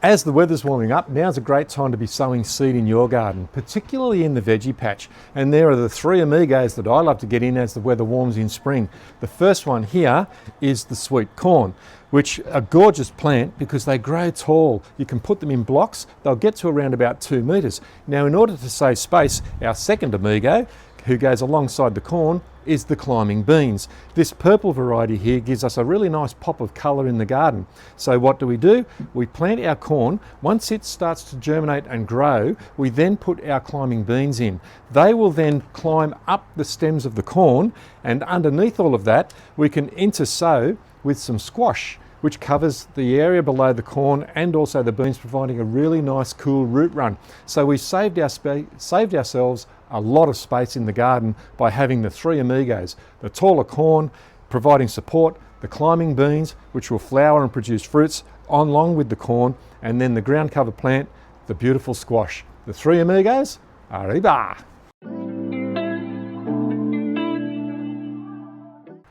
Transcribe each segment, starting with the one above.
As the weather's warming up, now's a great time to be sowing seed in your garden, particularly in the veggie patch. And there are the three amigos that I love to get in as the weather warms in spring. The first one here is the sweet corn, which are a gorgeous plant because they grow tall. You can put them in blocks, they'll get to around about 2 metres. Now, in order to save space, our second amigo, who goes alongside the corn, is the climbing beans. This purple variety here gives us a really nice pop of colour in the garden. So what do? We plant our corn. Once it starts to germinate and grow, we then put our climbing beans in. They will then climb up the stems of the corn, and underneath all of that we can intersow with some squash, which covers the area below the corn and also the beans, providing a really nice cool root run. So we saved ourselves a lot of space in the garden by having the three amigos: the taller corn providing support, the climbing beans which will flower and produce fruits along with the corn, and then the ground cover plant, the beautiful squash. The three amigos, arriba!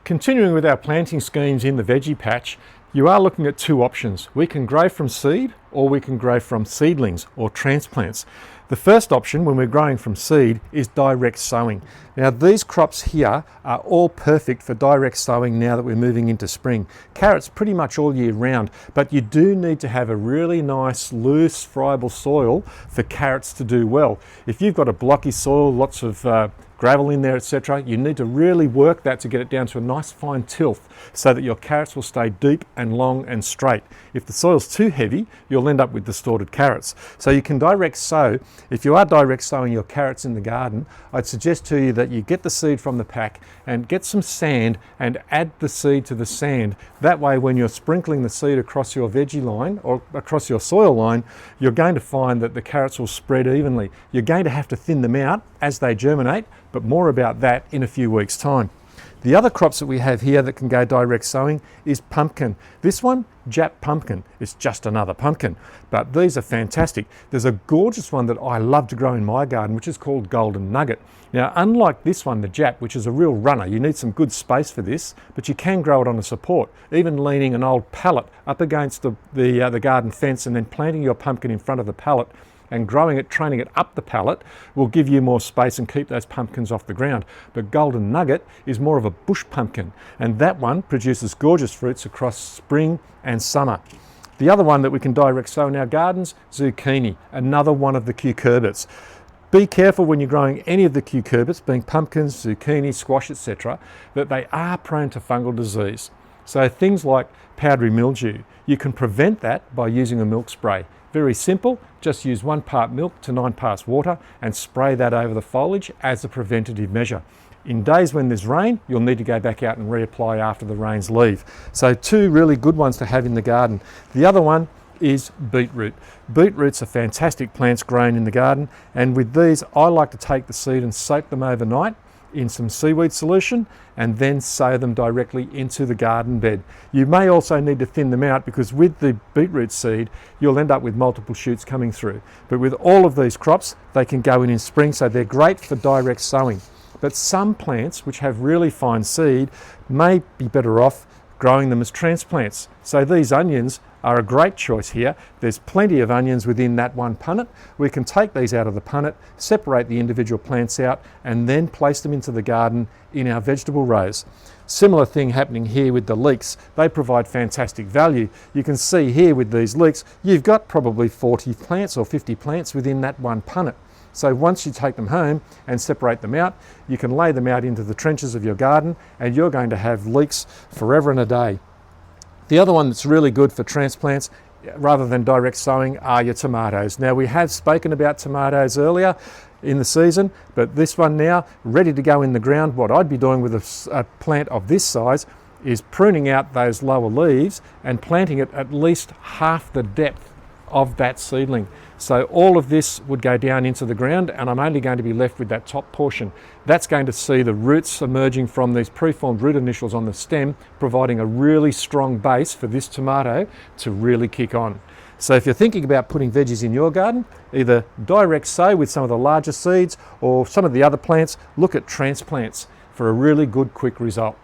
Continuing with our planting schemes in the veggie patch, you are looking at two options. We can grow from seed, or we can grow from seedlings or transplants. The first option, when we're growing from seed, is direct sowing. Now, these crops here are all perfect for direct sowing now that we're moving into spring. Carrots pretty much all year round, but you do need to have a really nice, loose, friable soil for carrots to do well. If you've got a blocky soil, lots of gravel in there, etc., you need to really work that to get it down to a nice fine tilth so that your carrots will stay deep and long and straight. If the soil's too heavy, you'll end up with distorted carrots. So you can direct sow. If you are direct sowing your carrots in the garden, I'd suggest to you that you get the seed from the pack and get some sand and add the seed to the sand. That way, when you're sprinkling the seed across your veggie line or across your soil line, you're going to find that the carrots will spread evenly. You're going to have to thin them out as they germinate, but more about that in a few weeks' time. The other crops that we have here that can go direct sowing is pumpkin. This one, Jap pumpkin, is just another pumpkin, but these are fantastic. There's a gorgeous one that I love to grow in my garden, which is called golden nugget. Now, unlike this one, the Jap, which is a real runner, you need some good space for this, but you can grow it on a support, even leaning an old pallet up against the garden fence and then planting your pumpkin in front of the pallet and growing it, training it up the pallet will give you more space and keep those pumpkins off the ground. But golden nugget is more of a bush pumpkin, and that one produces gorgeous fruits across spring and summer. The other one that we can direct sow in our gardens, zucchini, another one of the cucurbits. Be careful when you're growing any of the cucurbits, being pumpkins, zucchini, squash, etc., that they are prone to fungal disease. So things like powdery mildew, you can prevent that by using a milk spray. Very simple, just use 1 part milk to 9 parts water and spray that over the foliage as a preventative measure. In days when there's rain, you'll need to go back out and reapply after the rains leave. So two really good ones to have in the garden. The other one is beetroot. Beetroots are fantastic plants grown in the garden, and with these I like to take the seed and soak them overnight in some seaweed solution and then sow them directly into the garden bed. You may also need to thin them out because with the beetroot seed you'll end up with multiple shoots coming through. But with all of these crops they can go in spring, so they're great for direct sowing. But some plants which have really fine seed may be better off growing them as transplants. So these onions are a great choice here. There's plenty of onions within that one punnet. We can take these out of the punnet, separate the individual plants out, and then place them into the garden in our vegetable rows. Similar thing happening here with the leeks. They provide fantastic value. You can see here with these leeks, you've got probably 40 plants or 50 plants within that one punnet. So once you take them home and separate them out, you can lay them out into the trenches of your garden and you're going to have leeks forever and a day. The other one that's really good for transplants rather than direct sowing are your tomatoes. Now, we have spoken about tomatoes earlier in the season, but this one now, ready to go in the ground. What I'd be doing with a plant of this size is pruning out those lower leaves and planting it at least half the depth of that seedling. So all of this would go down into the ground and I'm only going to be left with that top portion. That's going to see the roots emerging from these preformed root initials on the stem, providing a really strong base for this tomato to really kick on. So if you're thinking about putting veggies in your garden, either direct sow with some of the larger seeds or some of the other plants, look at transplants for a really good quick result.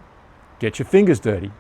Get your fingers dirty.